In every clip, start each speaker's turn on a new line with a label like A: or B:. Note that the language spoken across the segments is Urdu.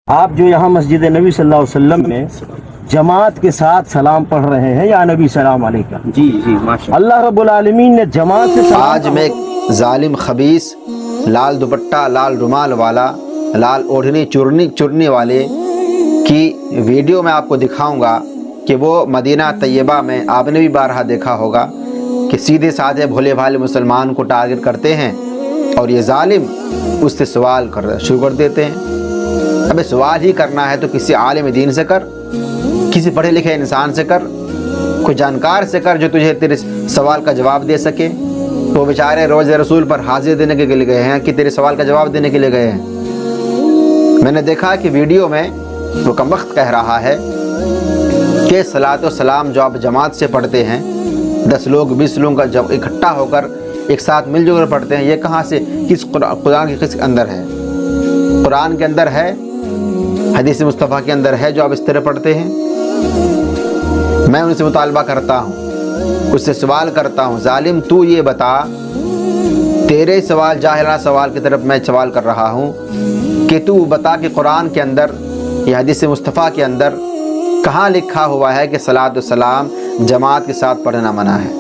A: آپ جو یہاں مسجد نبی صلی اللہ علیہ وسلم میں جماعت کے ساتھ سلام پڑھ رہے ہیں، یا نبی سلام علیکم،
B: جی ماشاء
A: اللہ رب العالمین نے جماعت سے سلام
C: آج میں ایک ظالم خبیث لال دوپٹہ لال رومال والا لال اوڑھنی چرنی والے کی ویڈیو میں آپ کو دکھاؤں گا کہ وہ مدینہ طیبہ میں آپ نے بھی بارہا دیکھا ہوگا کہ سیدھے سادھے بھولے بھالے مسلمان کو ٹارگٹ کرتے ہیں اور یہ ظالم اس سے سوال شروع کر دیتے ہیں۔ ابے سوال ہی کرنا ہے تو کسی عالم دین سے کر، کسی پڑھے لکھے انسان سے کر، کوئی جانکار سے کر جو تجھے تیرے سوال کا جواب دے سکے۔ وہ بیچارے روز رسول پر حاضر دینے کے لیے گئے ہیں کہ تیرے سوال کا جواب دینے کے لیے گئے ہیں۔ میں نے دیکھا کہ ویڈیو میں وہ کمبخت کہہ رہا ہے کہ صلاۃ و سلام جو آپ جماعت سے پڑھتے ہیں، 10 لوگ 20 لوگوں کا جب اکٹھا ہو کر ایک ساتھ مل جل کر پڑھتے ہیں، یہ کہاں سے کس قرآن کے کس اندر ہے؟ قرآن کے اندر ہے، حدیث مصطفیٰ کے اندر ہے جو آپ اس طرح پڑھتے ہیں؟ میں ان سے مطالبہ کرتا ہوں، اس سے سوال کرتا ہوں، ظالم تو یہ بتا، تیرے سوال جاہلانہ سوال کی طرف میں سوال کر رہا ہوں کہ تو بتا کہ قرآن کے اندر یا حدیث مصطفیٰ کے اندر کہاں لکھا ہوا ہے کہ صلاۃ و سلام جماعت کے ساتھ پڑھنا منع ہے؟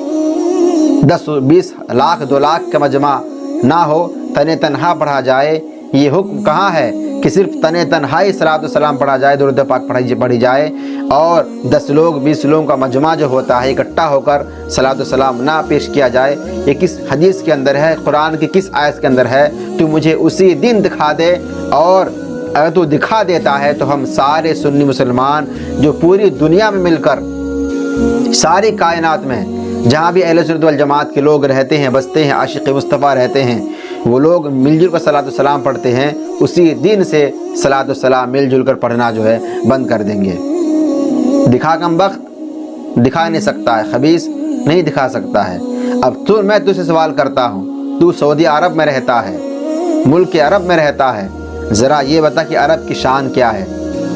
C: 10 20 لاکھ 2 لاکھ کا مجمع نہ ہو، تن تنہا پڑھا جائے، یہ حکم کہاں ہے کہ صرف تن تنہائی صلاۃ و سلام پڑھا جائے، درود پاک پڑھی جائے، اور 10 لوگ 20 لوگوں کا مجمع جو ہوتا ہے اکٹھا ہو کر صلاۃ و سلام نہ پیش کیا جائے؟ یہ کس حدیث کے اندر ہے؟ قرآن کی کس آیت کے اندر ہے؟ تو مجھے اسی دن دکھا دے، اور اگر تو دکھا دیتا ہے تو ہم سارے سنی مسلمان جو پوری دنیا میں مل کر ساری کائنات میں جہاں بھی اہل سنت والجماعت کے لوگ رہتے ہیں، بستے ہیں، عاشق مصطفیٰ رہتے ہیں، وہ لوگ مل جل کر صلاۃ السلام پڑھتے ہیں، اسی دن سے صلاۃ السلام مل جل کر پڑھنا جو ہے بند کر دیں گے۔ دکھا کمبخت، دکھا نہیں سکتا ہے، خبیث نہیں دکھا سکتا ہے۔ اب میں تجھ سے سوال کرتا ہوں، تو سعودی عرب میں رہتا ہے، ملک عرب میں رہتا ہے، ذرا یہ بتا کہ عرب کی شان کیا ہے،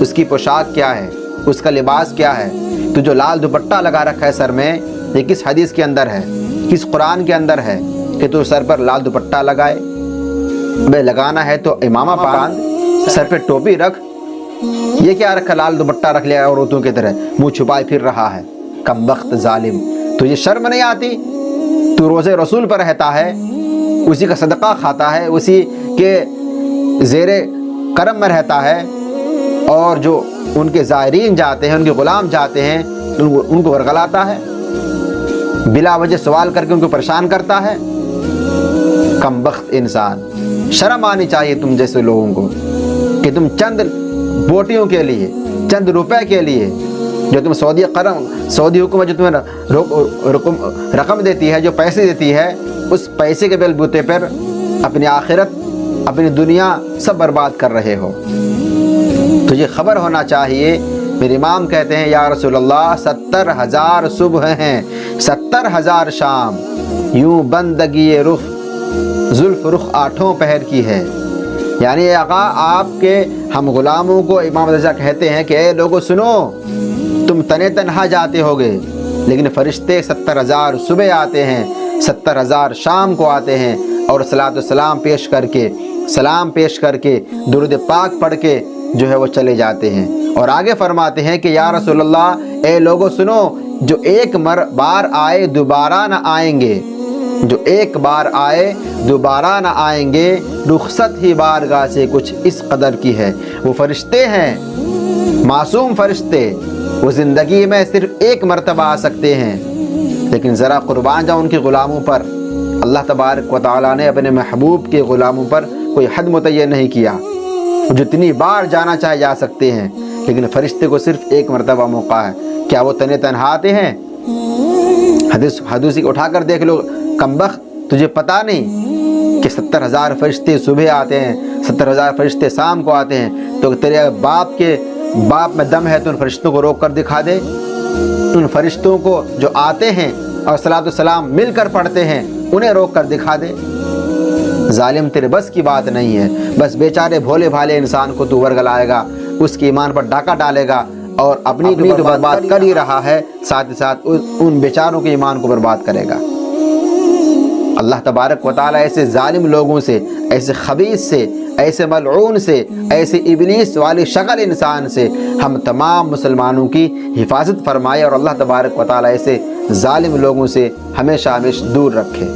C: اس کی پوشاک کیا ہے، اس کا لباس کیا ہے؟ تو جو لال دوپٹہ لگا رکھا ہے سر میں، یہ کس حدیث کے اندر ہے، کس قرآن کے اندر ہے کہ تو سر پر لال دوپٹہ لگائے؟ بے لگانا ہے تو امامہ باندھ، سر پہ ٹوپی رکھ، یہ کیا رکھا؟ لال دوپٹہ رکھ لیا عورتوں کی طرح، منہ چھپائے پھر رہا ہے۔ کمبخت ظالم، تجھے شرم نہیں آتی؟ تو روزے رسول پر رہتا ہے، اسی کا صدقہ کھاتا ہے، اسی کے زیر کرم میں رہتا ہے، اور جو ان کے زائرین جاتے ہیں، ان کے غلام جاتے ہیں، ان کو ورغلاتا ہے، بلا وجہ سوال کر کے ان کو پریشان کرتا ہے۔ کمبخت انسان، شرم آنی چاہیے تم جیسے لوگوں کو کہ تم چند بوٹیوں کے لیے، چند روپے کے لیے جو تم سعودی حکومت جو تمہیں رقم دیتی ہے، جو پیسے دیتی ہے، اس پیسے کے بل بوتے پر اپنی آخرت، اپنی دنیا سب برباد کر رہے ہو۔ تجھے خبر ہونا چاہیے، میرے امام کہتے ہیں یا رسول اللہ 70,000 صبح ہیں، 70,000 شام، یوں بندگی رخ زلف رخ 8 پہر کی ہے۔ یعنی آقا آپ کے ہم غلاموں کو امام رضا کہتے ہیں کہ اے لوگو سنو، تم تنے تنہا جاتے ہوگے، لیکن فرشتے 70,000 صبح آتے ہیں، 70,000 شام کو آتے ہیں، اور صلاۃ السلام پیش کر کے، سلام پیش کر کے، درود پاک پڑھ کے جو ہے وہ چلے جاتے ہیں۔ اور آگے فرماتے ہیں کہ یا رسول اللہ اے لوگو سنو، جو ایک بار آئے دوبارہ نہ آئیں گے، جو ایک بار آئے دوبارہ نہ آئیں گے، رخصت ہی بارگاہ سے کچھ اس قدر کی ہے۔ وہ فرشتے ہیں، معصوم فرشتے، وہ زندگی میں صرف ایک مرتبہ آ سکتے ہیں، لیکن ذرا قربان جاؤ ان کے غلاموں پر۔ اللہ تبارک و تعالیٰ نے اپنے محبوب کے غلاموں پر کوئی حد متعین نہیں کیا، جتنی بار جانا چاہے جا سکتے ہیں، لیکن فرشتے کو صرف ایک مرتبہ موقع ہے۔ کیا وہ تنے تنہا آتے ہیں؟ حدیث اٹھا کر دیکھ لو کمبخت، تجھے پتا نہیں کہ 70,000 فرشتے صبح آتے ہیں، 70,000 فرشتے شام کو آتے ہیں؟ تو تیرے باپ میں دم ہے تو ان فرشتوں کو روک کر دکھا دے، ان فرشتوں کو جو آتے ہیں اور صلاۃ السلام مل کر پڑھتے ہیں انہیں روک کر دکھا دے۔ ظالم تیرے بس کی بات نہیں ہے، بس بیچارے بھولے بھالے انسان کو تو ورگلائے گا، اس کے ایمان پر ڈاکہ ڈالے گا، اور اپنی تو برباد کر ہی رہا ہے، ساتھ ہی ساتھ ان بیچاروں کے ایمان کو برباد کرے گا۔ اللہ تبارک و تعالیٰ ایسے ظالم لوگوں سے، ایسے خبیث سے، ایسے ملعون سے، ایسے ابلیس والی شکل انسان سے ہم تمام مسلمانوں کی حفاظت فرمائے، اور اللہ تبارک و تعالیٰ ایسے ظالم لوگوں سے ہمیشہ ہمیشہ دور رکھے۔